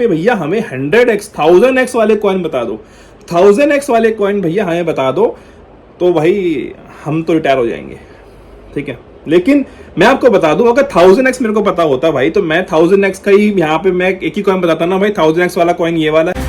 पे भैया हमें 100x 1000x वाले कॉइन बता दो, 1000x वाले कॉइन भैया हमें बता दो, तो भाई हम तो रिटायर हो जाएंगे। ठीक है, लेकिन मैं आपको बता दूं, अगर 1000x मेरे को पता होता भाई, तो मैं 1000x का ही यहाँ पे मैं एक ही कॉइन बताता ना भाई, 1000x वाला कॉइन ये वाला है।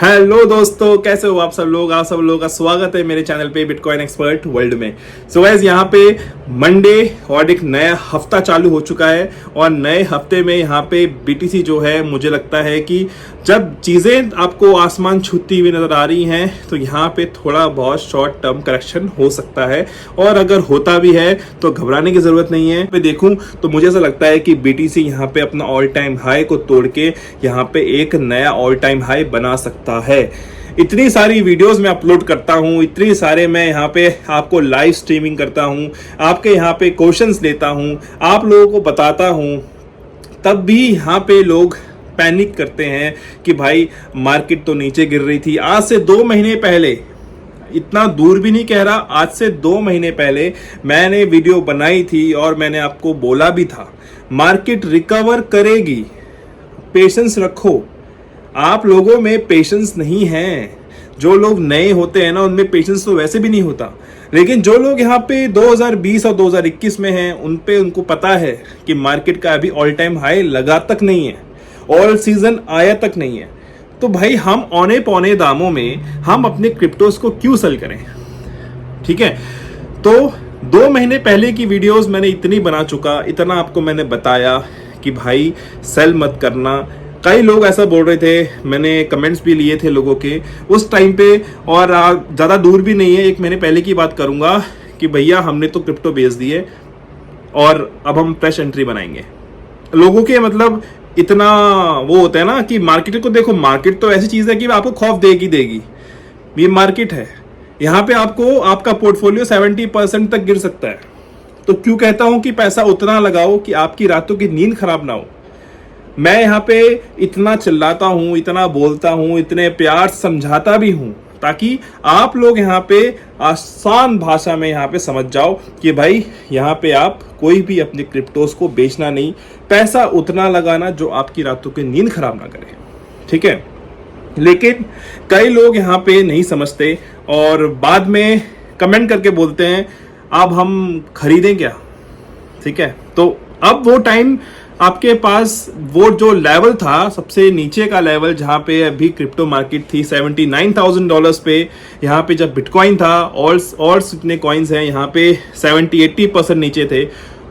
हेलो दोस्तों, कैसे हो आप सब लोग? आप सब लोगों का स्वागत है मेरे चैनल पे बिटकॉइन एक्सपर्ट वर्ल्ड में। सो गाइस, यहाँ पे मंडे और एक नया हफ्ता चालू हो चुका है और नए हफ्ते में यहाँ पे बीटीसी जो है, मुझे लगता है कि जब चीजें आपको आसमान छूती हुई नजर आ रही हैं तो यहाँ पे थोड़ा बहुत शॉर्ट टर्म करेक्शन हो सकता है, और अगर होता भी है तो घबराने की जरूरत नहीं है। मैं देखूं तो मुझे ऐसा लगता है कि बीटीसी यहाँ पे अपना ऑल टाइम हाई को तोड़ के यहाँ पे एक नया ऑल टाइम हाई बना सकता है। इतनी सारी वीडियोस मैं अपलोड करता हूँ, इतनी सारे मैं यहाँ पे आपको लाइव स्ट्रीमिंग करता हूँ, आपके यहाँ पे क्वेश्चंस लेता हूँ, आप लोगों को बताता हूँ, तब भी यहाँ पे लोग पैनिक करते हैं कि भाई मार्केट तो नीचे गिर रही थी। आज से 2 महीने पहले, इतना दूर भी नहीं कह रहा, आज से 2 महीने पहले मैंने वीडियो बनाई थी और मैंने आपको बोला भी था मार्केट रिकवर करेगी, पेशेंस रखो। आप लोगों में पेशेंस नहीं है। जो लोग नए होते हैं ना, उनमें पेशेंस तो वैसे भी नहीं होता, लेकिन जो लोग यहाँ पे 2020 और 2021 में हैं, उनको पता है कि मार्केट का अभी ऑल टाइम हाई लगा तक नहीं है, ऑल सीजन आया तक नहीं है। तो भाई हम औने पौने दामों में हम अपने क्रिप्टोस को क्यों सेल करें? ठीक है, तो 2 महीने पहले की वीडियोस मैंने इतनी बना चुका, इतना आपको मैंने बताया कि भाई सेल मत करना। कई लोग ऐसा बोल रहे थे, मैंने कमेंट्स भी लिए थे लोगों के उस टाइम पे, और ज़्यादा दूर भी नहीं है, 1 महीने पहले की बात करूंगा कि भैया हमने तो क्रिप्टो बेच दिए और अब हम फ्रेश एंट्री बनाएंगे। लोगों के मतलब इतना वो होता है ना कि मार्केट को देखो, मार्केट तो ऐसी चीज़ है कि आपको खौफ देगी। ये मार्केट है, यहाँ पे आपको आपका पोर्टफोलियो 70% तक गिर सकता है। तो क्यों कहता हूँ कि पैसा उतना लगाओ कि आपकी रातों की नींद खराब ना हो। मैं यहाँ पे इतना चिल्लाता हूँ, इतना बोलता हूँ, इतने प्यार समझाता भी हूँ, ताकि आप लोग यहाँ पे आसान भाषा में यहाँ पे समझ जाओ कि भाई यहाँ पे आप कोई भी अपने क्रिप्टोस को बेचना नहीं, पैसा उतना लगाना जो आपकी रातों की नींद खराब ना करे। ठीक है, लेकिन कई लोग यहाँ पे नहीं समझते और बाद में कमेंट करके बोलते हैं अब हम खरीदें क्या। ठीक है, तो अब वो टाइम आपके पास, वो जो लेवल था सबसे नीचे का लेवल, जहाँ पे अभी क्रिप्टो मार्केट थी $79,000 पे, यहाँ पे जब बिटकॉइन था, और जितने कॉइन्स हैं यहाँ पे 70-80% नीचे थे,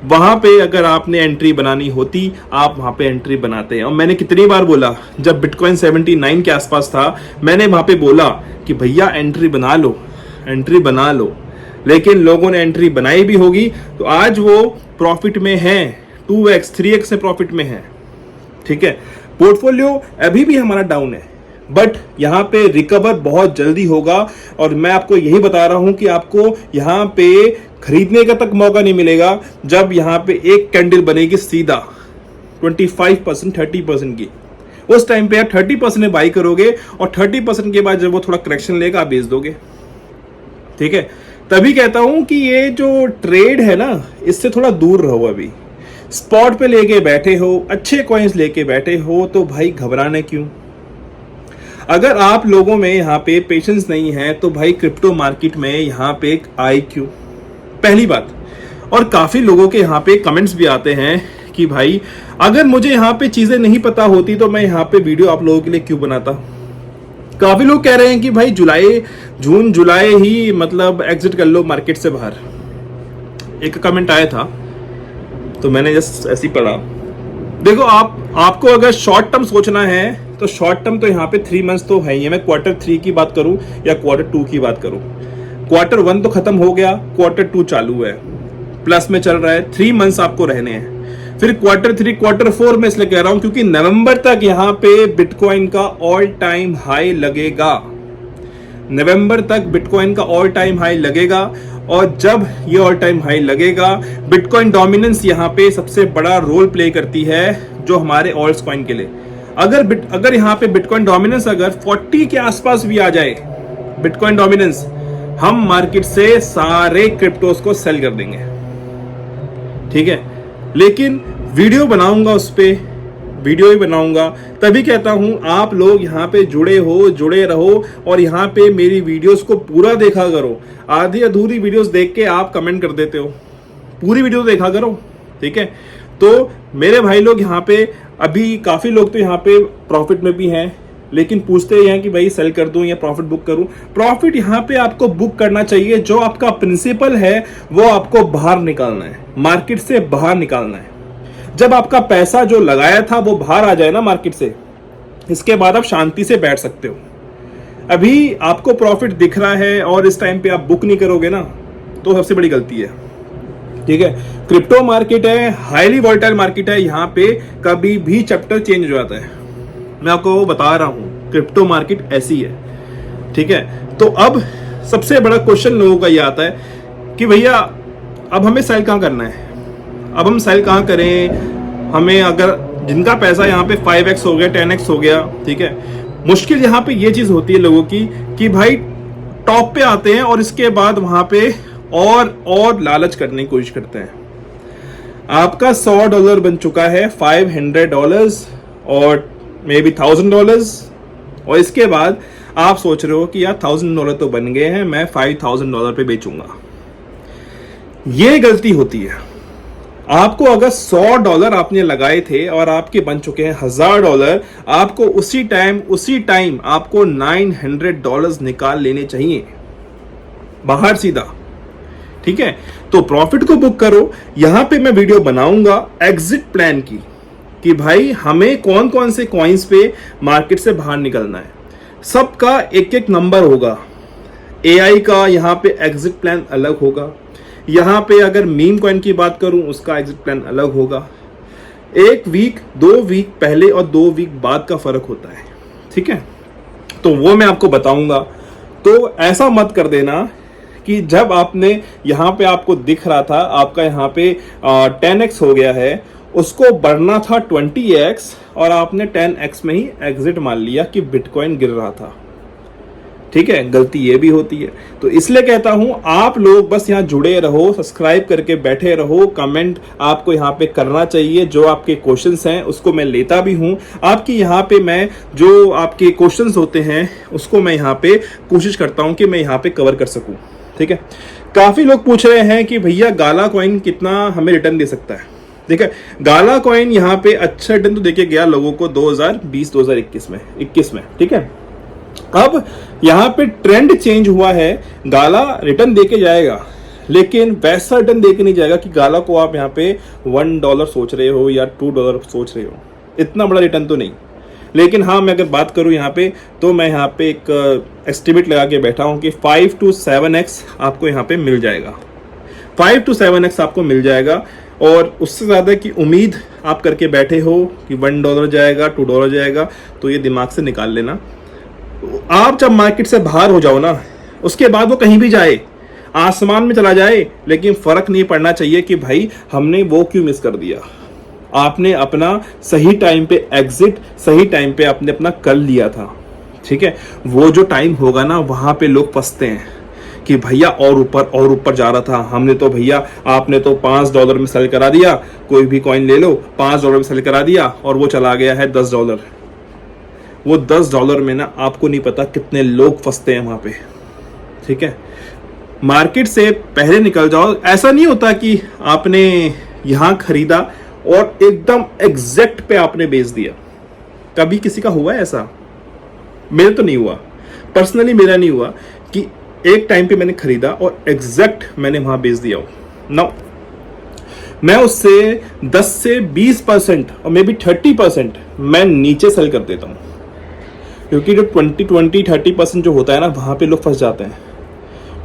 वहाँ पे अगर आपने एंट्री बनानी होती, आप वहाँ पे एंट्री बनाते हैं। और मैंने कितनी बार बोला, जब बिटकॉइन 79 के आसपास था, मैंने वहाँ पे बोला कि भैया एंट्री बना लो, लेकिन लोगों ने एंट्री बनाई भी होगी, तो आज वो प्रॉफिट में है, 2x 3x से प्रॉफिट में है। ठीक है, पोर्टफोलियो अभी भी हमारा डाउन है, बट यहाँ पे रिकवर बहुत जल्दी होगा। और मैं आपको यही बता रहा हूँ कि आपको यहाँ पे खरीदने का तक मौका नहीं मिलेगा जब यहाँ पे एक कैंडल बनेगी सीधा 25% 30% की। उस टाइम पे आप 30% में बाई करोगे और 30% के बाद जब वो थोड़ा करेक्शन लेगा, आप बेच दोगे। ठीक है, तभी कहता हूं कि ये जो ट्रेड है ना, इससे थोड़ा दूर रहो। अभी स्पॉट पे लेके बैठे हो, अच्छे कॉइन्स लेके बैठे हो, तो भाई घबराने क्यों? अगर आप लोगों में यहाँ पे पेशेंस नहीं है तो भाई क्रिप्टो मार्केट में यहाँ पे आए क्यों? पहली बात। और काफी लोगों के यहाँ पे कमेंट्स भी आते हैं कि भाई अगर मुझे यहाँ पे चीजें नहीं पता होती तो मैं यहाँ पे वीडियो आप लोगों के लिए क्यों बनाता। काफी लोग कह रहे हैं कि भाई जून जुलाई ही मतलब एग्जिट कर लो मार्केट से बाहर। एक कमेंट आया था तो मैंने जस्ट ऐसे ही पढ़ा। देखो, आपको अगर शॉर्ट टर्म सोचना है तो शॉर्ट टर्म तो यहाँ पे 3 मंथ्स तो है ही है। मैं Q3 की बात करूं या Q2 की बात करूं, Q1 तो खत्म हो गया, Q2 चालू है, प्लस में चल रहा है। 3 मंथ्स आपको रहने हैं। फिर Q3 Q4 में इसलिए कह रहा हूं क्योंकि नवंबर तक यहाँ पे बिटकॉइन का ऑल टाइम हाई लगेगा। नवंबर तक बिटकॉइन का ऑल टाइम हाई लगेगा, और जब ये ऑल टाइम हाई लगेगा, बिटकॉइन डोमिनेंस यहाँ पे सबसे बड़ा रोल प्ले करती है जो हमारे ऑल्ट्स कॉइन के लिए। अगर यहाँ पे बिटकॉइन डोमिनेंस अगर 40 के आसपास भी आ जाए, बिटकॉइन डोमिनेंस हम मार्केट से सारे क्रिप्टोस को सेल कर देंगे, ठीक है। लेकिन वीडियो बनाऊंगा, उस पे वीडियो ही बनाऊंगा, तभी कहता हूं आप लोग यहाँ पे जुड़े रहो और यहाँ पे मेरी वीडियोस को पूरा देखा करो। आधी अधूरी वीडियोस देख के आप कमेंट कर देते हो, पूरी वीडियो देखा करो, ठीक है। तो मेरे भाई लोग यहाँ पे अभी काफी लोग तो यहाँ पे प्रॉफिट में भी हैं, लेकिन पूछते हैं कि भाई सेल कर दूं या प्रॉफिट बुक करूं। प्रॉफिट यहाँ पे आपको बुक करना चाहिए, जो आपका प्रिंसिपल है वो आपको बाहर निकालना है, मार्केट से बाहर निकालना है। जब आपका पैसा जो लगाया था वो बाहर आ जाए ना मार्केट से, इसके बाद आप शांति से बैठ सकते हो। अभी आपको प्रॉफिट दिख रहा है और इस टाइम पे आप बुक नहीं करोगे ना, तो सबसे बड़ी गलती है, ठीक है। क्रिप्टो मार्केट है, हाईली वोलेटाइल मार्केट है, यहाँ पे कभी भी चैप्टर चेंज हो जाता है। मैं आपको वो बता रहा हूं, क्रिप्टो मार्केट ऐसी है, ठीक है। तो अब सबसे बड़ा क्वेश्चन लोगों का ये आता है कि भैया अब हमें सेल कहां करना है, अब हम सेल कहां करें। हमें अगर जिनका पैसा यहाँ पे 5x हो गया, 10x हो गया, ठीक है, मुश्किल यहाँ पे ये चीज होती है लोगों की कि भाई टॉप पे आते हैं और इसके बाद वहां पे और लालच करने की कोशिश करते हैं। आपका $100 बन चुका है, $500 और मे बी $1000, और इसके बाद आप सोच रहे हो कि यार $1000 तो बन गए हैं, मैं $5000 पे बेचूंगा। ये गलती होती है। आपको अगर $100 आपने लगाए थे और आपके बन चुके हैं $1000, आपको उसी टाइम आपको $900 निकाल लेने चाहिए बाहर सीधा, ठीक है। तो प्रॉफिट को बुक करो। यहां पे मैं वीडियो बनाऊंगा एग्जिट प्लान की, कि भाई हमें कौन कौन से कॉइन्स पे मार्केट से बाहर निकलना है। सबका एक एक नंबर होगा। AI का यहाँ पे एग्जिट प्लान अलग होगा। यहाँ पे अगर मीम कॉइन की बात करूं, उसका एग्जिट प्लान अलग होगा। 1 वीक 2 वीक पहले और 2 वीक बाद का फर्क होता है, ठीक है। तो वो मैं आपको बताऊंगा। तो ऐसा मत कर देना कि जब आपने यहाँ पे आपको दिख रहा था आपका यहाँ पे 10x हो गया है, उसको बढ़ना था 20x और आपने 10x में ही एग्जिट मान लिया कि बिटकॉइन गिर रहा था, ठीक है। गलती ये भी होती है। तो इसलिए कहता हूं आप लोग बस यहाँ जुड़े रहो, सब्सक्राइब करके बैठे रहो। कमेंट आपको यहाँ पे करना चाहिए, जो आपके क्वेश्चंस हैं उसको मैं लेता भी हूं। आपकी यहाँ पे मैं जो आपके क्वेश्चंस होते हैं उसको मैं यहाँ पे कोशिश करता हूं कि मैं यहाँ पे कवर कर सकूं, ठीक है। काफी लोग पूछ रहे हैं कि भैया गाला कॉइन कितना हमें रिटर्न दे सकता है। ठीक है, गाला कॉइन यहाँ पे अच्छा रिटर्न तो देके गया लोगों को 2020-2021 में, ठीक है। अब यहाँ पे ट्रेंड चेंज हुआ है, गाला रिटर्न देके जाएगा, लेकिन वैसा रिटर्न देके नहीं जाएगा कि गाला को आप यहाँ पे $1 सोच रहे हो या $2 सोच रहे हो। इतना बड़ा रिटर्न तो नहीं, लेकिन हाँ मैं अगर बात करूँ यहाँ पे, तो मैं यहाँ पे एक एस्टिमेट लगा के बैठा हूँ कि 5 to 7x आपको यहाँ पे मिल जाएगा। 5 to 7x आपको मिल जाएगा, और उससे ज़्यादा की उम्मीद आप करके बैठे हो कि $1 जाएगा, $2 जाएगा, तो ये दिमाग से निकाल लेना। आप जब मार्केट से बाहर हो जाओ ना, उसके बाद वो कहीं भी जाए, आसमान में चला जाए, लेकिन फर्क नहीं पड़ना चाहिए कि भाई हमने वो क्यों मिस कर दिया। आपने अपना सही टाइम पे एग्जिट, सही टाइम पे आपने अपना कर लिया था, ठीक है। वो जो टाइम होगा ना, वहां पे लोग फंसते हैं कि भैया और ऊपर जा रहा था, हमने तो भैया आपने तो $5 में सेल करा दिया, कोई भी कॉइन ले लो $5 में सेल करा दिया, और वो चला गया है $10। वो $10 में ना आपको नहीं पता कितने लोग फंसते हैं वहां पे, ठीक है। मार्केट से पहले निकल जाओ। ऐसा नहीं होता कि आपने यहां खरीदा और एकदम एग्जैक्ट पे आपने बेच दिया। कभी किसी का हुआ है ऐसा? मेरे तो नहीं हुआ, पर्सनली मेरा नहीं हुआ कि एक टाइम पे मैंने खरीदा और एग्जैक्ट मैंने वहां बेच दिया हो। नो, मैं उससे 10 से 20% और मे बी 30% मैं नीचे सेल कर देता हूं, क्योंकि जो 20-30% जो होता है ना, वहां पे लोग फंस जाते हैं,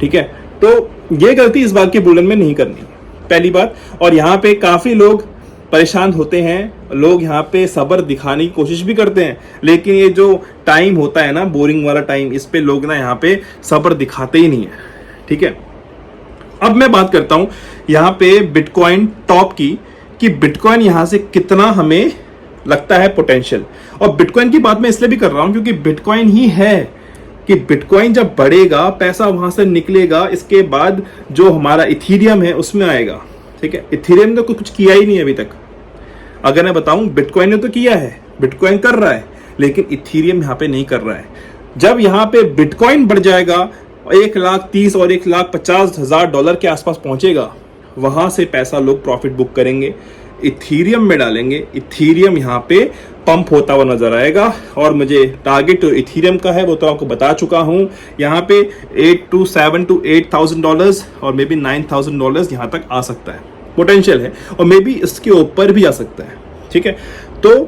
ठीक है। तो ये गलती इस बात के बुलन में नहीं करनी, पहली बात। और यहाँ पे काफी लोग परेशान होते हैं, लोग यहाँ पे सब्र दिखाने की कोशिश भी करते हैं, लेकिन ये जो टाइम होता है ना, बोरिंग वाला टाइम, इस पे लोग ना यहाँ पे सब्र दिखाते ही नहीं है, ठीक है। अब मैं बात करता हूं यहाँ पे बिटकॉइन टॉप की, कि बिटकॉइन यहाँ से कितना हमें लगता है पोटेंशियल। और बिटकॉइन की बात मैं इसलिए भी कर रहा हूं क्योंकि बिटकॉइन ही है कि बिटकॉइन जब बढ़ेगा पैसा वहां से निकलेगा, इसके बाद जो हमारा इथीरियम है उसमें आएगा। ठीक है, इथीरियम ने तो कुछ किया ही नहीं अभी तक। अगर मैं बताऊं बिटकॉइन ने तो किया है, बिटकॉइन कर रहा है, लेकिन इथीरियम यहाँ पे नहीं कर रहा है। जब यहाँ पे बिटकॉइन बढ़ जाएगा 1,30,000 और 1,50,000 डॉलर के आसपास पहुंचेगा, वहां से पैसा लोग प्रॉफिट बुक करेंगे, इथीरियम में डालेंगे। इथीरियम यहाँ पे पंप होता हुआ नजर आएगा और मुझे टारगेट तो इथीरियम का है वो तो आपको बता चुका हूं। यहाँ पे 7,000 to 8,000 डॉलर्स और मे बी 9,000 डॉलर्स यहाँ तक आ सकता है, पोटेंशियल है, और मे बी इसके ऊपर भी आ सकता है। ठीक है, तो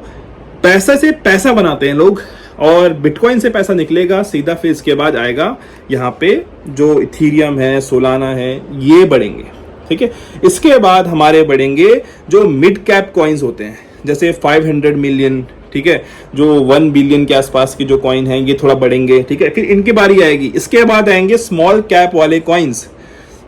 पैसे से पैसा बनाते हैं लोग और बिटकॉइन से पैसा निकलेगा सीधा, फिर इसके बाद आएगा यहाँ पे जो इथीरियम है, सोलाना है, ये बढ़ेंगे। ठीक है, इसके बाद हमारे बढ़ेंगे जो मिड कैप कॉइन्स होते हैं, जैसे 500 मिलियन, ठीक है, जो 1 बिलियन के आसपास की जो कॉइन है ये थोड़ा बढ़ेंगे। ठीक है, फिर इनकी बारी आएगी। इसके बाद आएंगे स्मॉल कैप वाले कॉइन्स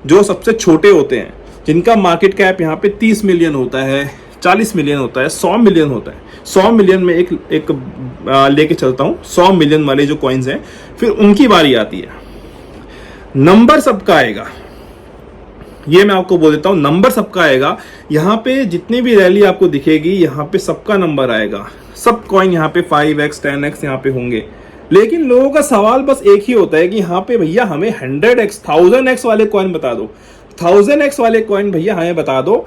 जो सबसे छोटे होते हैं, जिनका मार्केट कैप यहाँ पे 30 मिलियन होता है, 40 मिलियन होता है, 100 मिलियन होता है। 100 मिलियन में एक लेके चलता हूँ, 100 मिलियन वाले जो कॉइन्स हैं, फिर उनकी बारी आती है। नंबर सबका आएगा, ये मैं आपको बोल देता हूं, नंबर सबका आएगा। यहाँ पे जितनी भी रैली आपको दिखेगी यहाँ पे सबका नंबर आएगा, सब कॉइन यहाँ पे 5x 10x यहाँ पे होंगे। लेकिन लोगों का सवाल बस एक ही होता है कि यहाँ पे भैया हमें 100x 1000x वाले कॉइन बता दो, 1000x वाले कॉइन भैया हमें बता दो,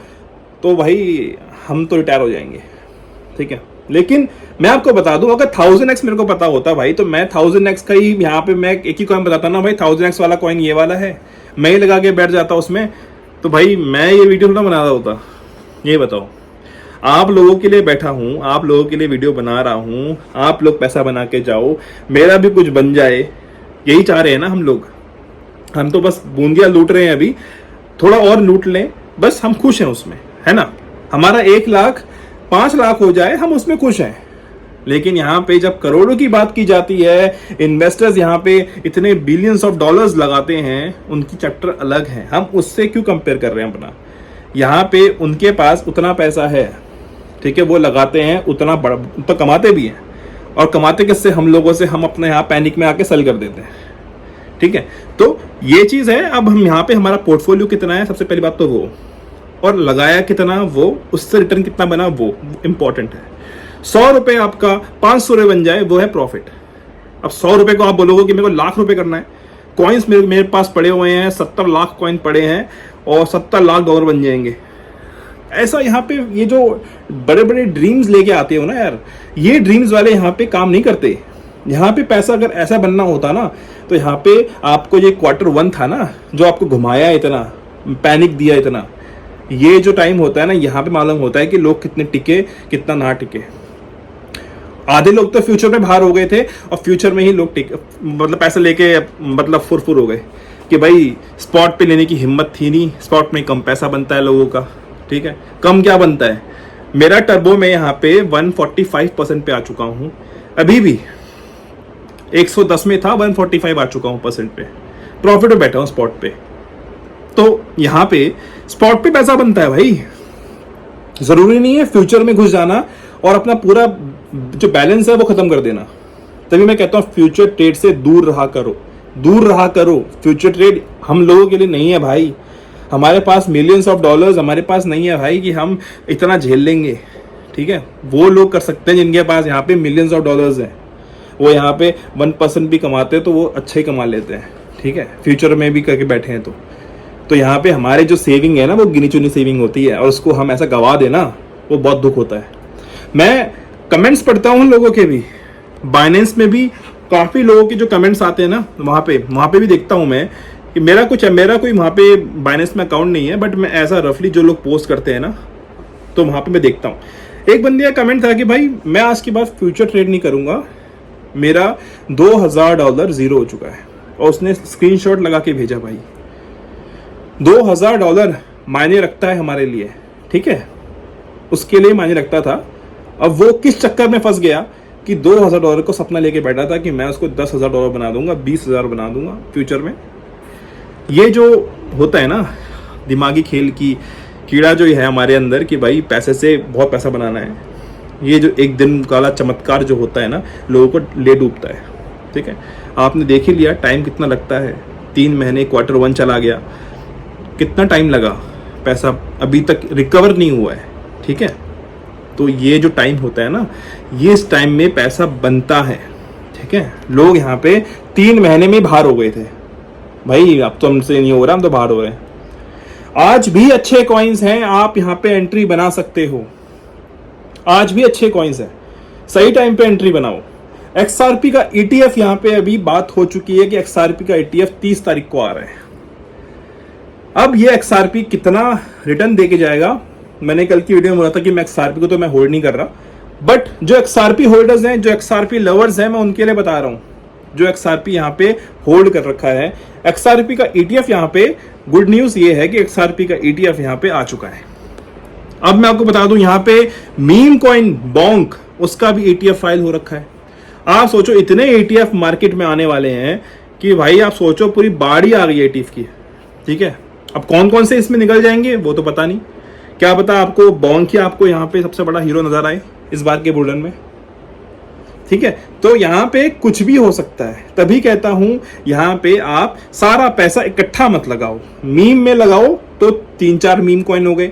तो भाई हम तो रिटायर हो जाएंगे। ठीक है, लेकिन मैं आपको बता दूं, अगर 1000x मेरे को पता होता भाई, तो मैं 1000x का ही यहाँ पे मैं एक ही कॉइन बताता ना, भाई 1000x वाला कॉइन ये वाला है, मैं ही लगा के बैठ जाता उसमें, तो भाई मैं ये वीडियो थोड़ा बना रहा होता। ये बताओ, आप लोगों के लिए बैठा हूं, आप लोगों के लिए वीडियो बना रहा हूं, आप लोग पैसा बना के जाओ, मेरा भी कुछ बन जाए, यही चाह रहे हैं ना हम लोग। हम तो बस बूंदिया लूट रहे हैं, अभी थोड़ा और लूट लें, बस हम खुश हैं उसमें, है ना। हमारा 1 लाख 5 लाख हो जाए, हम उसमें खुश हैं। लेकिन यहाँ पे जब करोड़ों की बात की जाती है, इन्वेस्टर्स यहाँ पे इतने बिलियंस ऑफ डॉलर्स लगाते हैं, उनकी चैप्टर अलग है, हम उससे क्यों कंपेयर कर रहे हैं अपना। यहाँ पे उनके पास उतना पैसा है, ठीक है, वो लगाते हैं उतना बड़ा, तो कमाते भी हैं, और कमाते किससे, हम लोगों से। हम अपने यहाँ पैनिक में आके सेल कर देते हैं। ठीक है, तो ये चीज है। अब हम यहाँ पे हमारा पोर्टफोलियो कितना है, सबसे पहली बात तो वो, और लगाया कितना वो, उससे रिटर्न कितना बना वो इंपॉर्टेंट है। 100 रुपए आपका 500 रुपए बन जाए, वो है प्रॉफिट। अब 100 रुपए को आप बोलोगे कि मेरे को लाख रुपए करना है, कॉइन्स मेरे पास पड़े हुए हैं, 70 लाख कॉइन पड़े हैं और 70 लाख डॉलर बन जाएंगे। ऐसा यहाँ पे ये जो बड़े बड़े ड्रीम्स लेके आते हो ना यार, ये ड्रीम्स वाले यहाँ पे काम नहीं करते। यहाँ पे पैसा अगर ऐसा बनना होता ना, तो यहाँ पे आपको ये Q1 था ना, जो आपको घुमाया इतना, पैनिक दिया इतना, ये जो टाइम होता है ना, यहाँ पे मालूम होता है कि लोग कितने टिके कितना ना टिके। आधे लोग तो फ्यूचर में बाहर हो गए थे और फ्यूचर में ही लोग मतलब पैसे लेके मतलब फुरफुर हो गए कि भाई स्पॉट पे लेने की हिम्मत थी नहीं, स्पॉट में कम पैसा बनता है लोगों का। ठीक है, कम क्या बनता है, मेरा टर्बो में यहाँ पे 145% पे आ चुका हूँ, अभी भी 110 में था, 145 आ चुका हूँ परसेंट पे, प्रॉफिट में बैठा हूँ स्पॉट पे। तो यहाँ पे स्पॉट पे पैसा बनता है भाई, जरूरी नहीं है फ्यूचर में घुस जाना और अपना पूरा जो बैलेंस है वो खत्म कर देना। तभी मैं कहता हूँ फ्यूचर ट्रेड से दूर रहा करो, दूर रहा करो। फ्यूचर ट्रेड हम लोगों के लिए नहीं है भाई, हमारे पास मिलियंस ऑफ डॉलर्स हमारे पास नहीं है भाई कि हम इतना झेल लेंगे। ठीक है, वो लोग कर सकते हैं जिनके पास यहाँ पे मिलियंस ऑफ डॉलर्स हैं, वो यहाँ पे 1% भी कमाते हैं तो वो अच्छा ही कमा लेते हैं। ठीक है, फ्यूचर में भी करके बैठे हैं तो यहाँ पे हमारे जो सेविंग है ना, वो गिनी चुनी सेविंग होती है, और उसको हम ऐसा गवा देना, वो बहुत दुख होता है। मैं कमेंट्स पढ़ता हूँ लोगों के भी, बाइनेंस में भी काफ़ी लोगों के जो कमेंट्स आते हैं ना, वहाँ पे भी देखता हूँ मैं कि मेरा कोई वहाँ पे बाइनेंस में अकाउंट नहीं है, बट मैं ऐसा रफली जो लोग पोस्ट करते हैं ना, तो वहाँ पे मैं देखता हूँ। एक बंदे का कमेंट था कि भाई मैं आज के बाद फ्यूचर ट्रेड नहीं करूँगा, मेरा $2000 जीरो हो चुका है, और उसने स्क्रीनशॉट लगा के भेजा। भाई $2000 मायने रखता है हमारे लिए, ठीक है, उसके लिए मायने रखता था। अब वो किस चक्कर में फंस गया कि $2000 को सपना लेके बैठा था कि मैं उसको $10,000 बना दूंगा, 20,000 बना दूंगा फ्यूचर में। ये जो होता है ना दिमागी खेल की कीड़ा जो है हमारे अंदर कि भाई पैसे से बहुत पैसा बनाना है, ये जो एक दिन वाला चमत्कार जो होता है ना, लोगों को ले डूबता है। ठीक है, आपने देख ही लिया टाइम कितना लगता है, 3 महीने क्वार्टर 1 चला गया, कितना टाइम लगा, पैसा अभी तक रिकवर नहीं हुआ है। ठीक है, तो ये जो टाइम होता है ना, ये इस टाइम में पैसा बनता है। ठीक है, लोग यहाँ पे 3 महीने में बाहर हो गए थे, भाई अब तो हमसे नहीं हो रहा, हम तो बाहर हो रहे हैं। आज भी अच्छे कॉइन्स हैं, आप यहाँ पे एंट्री बना सकते हो, आज भी अच्छे कॉइन्स हैं, सही टाइम पे एंट्री बनाओ। XRP का ETF यहाँ पे अभी बात हो चुकी है कि XRP का ETF 30 तारीख को आ रहा है। अब ये XRP कितना रिटर्न देके जाएगा, मैंने कल की वीडियो में बोला था कि मैं XRP को तो मैं होल्ड नहीं कर रहा, बट जो XRP होल्डर्स हैं, जो XRP लवर्स हैं, मैं उनके लिए बता रहा हूं, जो XRP यहाँ पे होल्ड कर रखा है। XRP का ETF यहाँ पे गुड न्यूज ये है कि XRP का ETF यहाँ पे आ चुका है। अब मैं आपको बता दूं, यहाँ पे मीम कॉइन बोंक उसका भी ETF फाइल हो रखा है। आप सोचो इतने ETF मार्केट में आने वाले हैं कि भाई आप सोचो पूरी बाड़ी आ गई ETF की। ठीक है, अब कौन कौन से इसमें निकल जाएंगे वो तो पता नहीं, क्या पता आपको बोंक ही आपको यहाँ पे सबसे बड़ा हीरो नजर आए इस बार के बुलरन में। ठीक है, तो यहाँ पे कुछ भी हो सकता है, तभी कहता हूं यहाँ पे आप सारा पैसा इकट्ठा मत लगाओ, मीम में लगाओ तो 3-4 मीम कॉइन हो गए,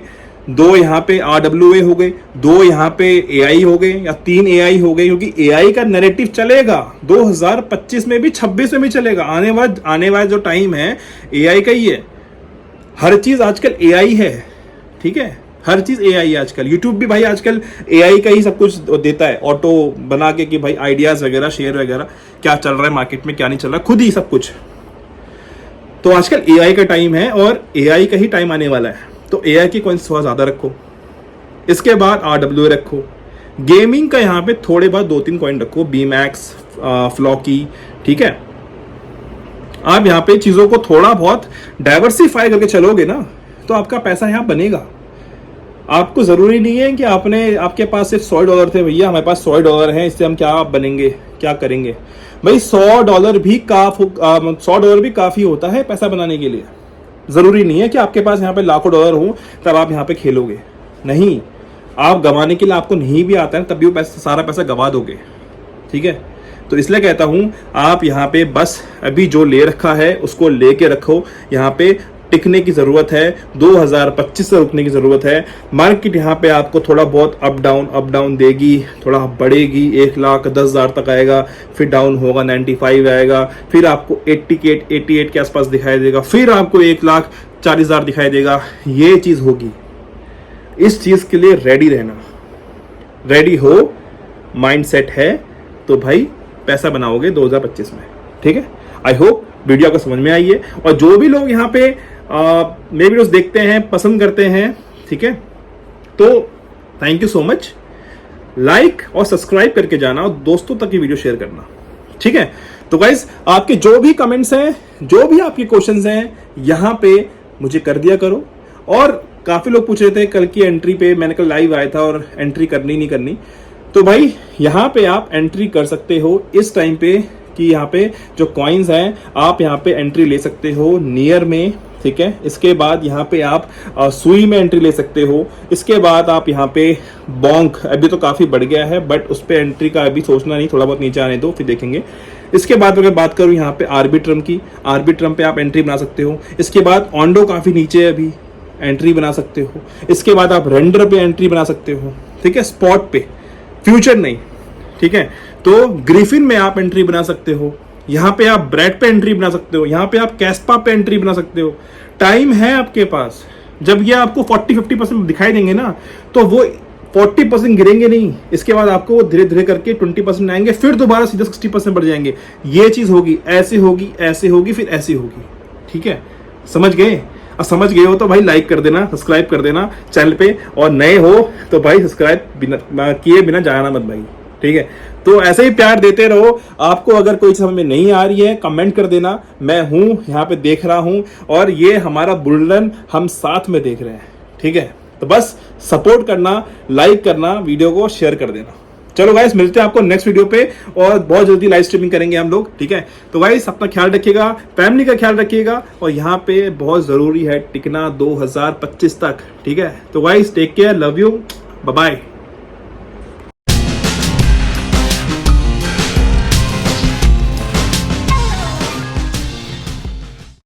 2 यहाँ पे RWA हो गए, 2 यहाँ पे AI हो गए, या 3 AI हो गए, क्योंकि AI का नैरेटिव चलेगा 2025 में भी, 26 में भी चलेगा। आने वाला जो टाइम है AI का ही है, हर चीज आजकल AI है। ठीक है, हर चीज AI है आजकल। यूट्यूब भी भाई आजकल AI का ही सब कुछ देता है, ऑटो बना के कि भाई आइडियाज वगैरह, शेयर वगैरह, क्या चल रहा है मार्केट में क्या नहीं चल रहा, खुद ही सब कुछ। तो आजकल AI का टाइम है और AI का ही टाइम आने वाला है, तो AI के कॉइन्स थोड़ा ज्यादा रखो, इसके बाद RWA रखो, गेमिंग का यहाँ पे थोड़े बाद 2-3 कॉइन रखो, BMAX, फ्लॉकी। ठीक है, आप यहाँ पे चीजों को थोड़ा बहुत डाइवर्सिफाई करके चलोगे ना, तो आपका पैसा यहाँ बनेगा। आपको जरूरी नहीं है कि आपके पास सिर्फ $100 थे, भैया हमारे पास $100 हैं, इससे हम क्या बनेंगे, क्या करेंगे। भाई $100 भी काफी होता है पैसा बनाने के लिए। जरूरी नहीं है कि आपके पास यहाँ पे लाखों डॉलर हो तब आप यहाँ पे खेलोगे, नहीं, आप गंवाने के लिए आपको नहीं भी आता है तब भी वो सारा पैसा गंवा दोगे। ठीक है, तो इसलिए कहता हूं आप यहाँ पे बस अभी जो ले रखा है उसको लेके रखो, यहाँ पे टिकने की जरूरत है, 2025 से रुकने की जरूरत है। मार्केट यहाँ पे आपको थोड़ा बहुत अप डाउन देगी, थोड़ा बढ़ेगी, 1,10,000 तक आएगा, फिर डाउन होगा, 95 आएगा, फिर आपको 88 के आसपास दिखाई देगा, फिर आपको 1,40,000 दिखाई देगा। ये चीज होगी, इस चीज के लिए रेडी रहना, रेडी हो, माइंड सेट है तो भाई पैसा बनाओगे 2025 में। ठीक है, आई होप वीडियो आपको समझ में आई है, और जो भी लोग यहाँ पे मेरे वीडियोस देखते हैं, पसंद करते हैं, ठीक है, तो thank you so much. Like और सब्सक्राइब करके जाना और दोस्तों तक ये वीडियो शेयर करना। ठीक है, तो गाइस आपके जो भी कमेंट्स हैं, जो भी आपके क्वेश्चंस हैं, यहाँ पे मुझे कर दिया करो। और काफी लोग पूछ रहे थे कल की एंट्री पे, मैंने कल लाइव आया था और एंट्री करनी नहीं करनी, तो भाई यहाँ पे आप एंट्री कर सकते हो इस टाइम पे, कि यहाँ पे जो कॉइन्स हैं आप यहाँ पे एंट्री ले सकते हो नियर में। ठीक है, इसके बाद यहाँ पे आप सुई में एंट्री ले सकते हो। इसके बाद आप यहाँ पे बोंक, अभी तो काफी बढ़ गया है बट उस पे एंट्री का अभी सोचना नहीं, थोड़ा बहुत नीचे आने दो फिर देखेंगे। इसके बाद अगर बात करूँ यहाँ पे आर्बिट्रम की, आर्बिट्रम पे आप एंट्री बना सकते हो। इसके बाद ऑन्डो काफी नीचे है, अभी एंट्री बना सकते हो। इसके बाद आप रेंडर पे एंट्री बना सकते हो। ठीक है, स्पॉट पे, फ्यूचर नहीं। ठीक है, तो ग्रिफिन में आप एंट्री बना सकते हो, यहाँ पे आप ब्रेड पे एंट्री बना सकते हो, यहाँ पे आप कैस्पा पे एंट्री बना सकते हो। टाइम है आपके पास, जब ये आपको 40-50% दिखाई देंगे ना, तो वो 40% गिरेंगे नहीं, इसके बाद आपको धीरे धीरे करके 20% आएंगे, फिर दोबारा सीधे 60% बढ़ जाएंगे। ये चीज होगी, ऐसे होगी, ऐसे होगी, फिर ऐसी होगी। ठीक है, समझ गए? और समझ गए हो तो भाई लाइक कर देना, सब्सक्राइब कर देना चैनल पे, और नए हो तो भाई सब्सक्राइब बिना किए बिना जाना मत भाई। ठीक है, तो ऐसे ही प्यार देते रहो। आपको अगर कोई समझ में नहीं आ रही है कमेंट कर देना, मैं हूं यहाँ पे देख रहा हूं, और ये हमारा बुल रन हम साथ में देख रहे हैं। ठीक है, तो बस सपोर्ट करना, लाइक करना, वीडियो को शेयर कर देना। चलो गाइस, मिलते हैं आपको नेक्स्ट वीडियो पे, और बहुत जल्दी लाइव स्ट्रीमिंग करेंगे हम लोग। ठीक है, तो गाइस अपना ख्याल रखिएगा, फैमिली का ख्याल रखिएगा, और यहाँ पे बहुत जरूरी है टिकना 2025 तक। ठीक है, तो guys take care, love you, bye bye.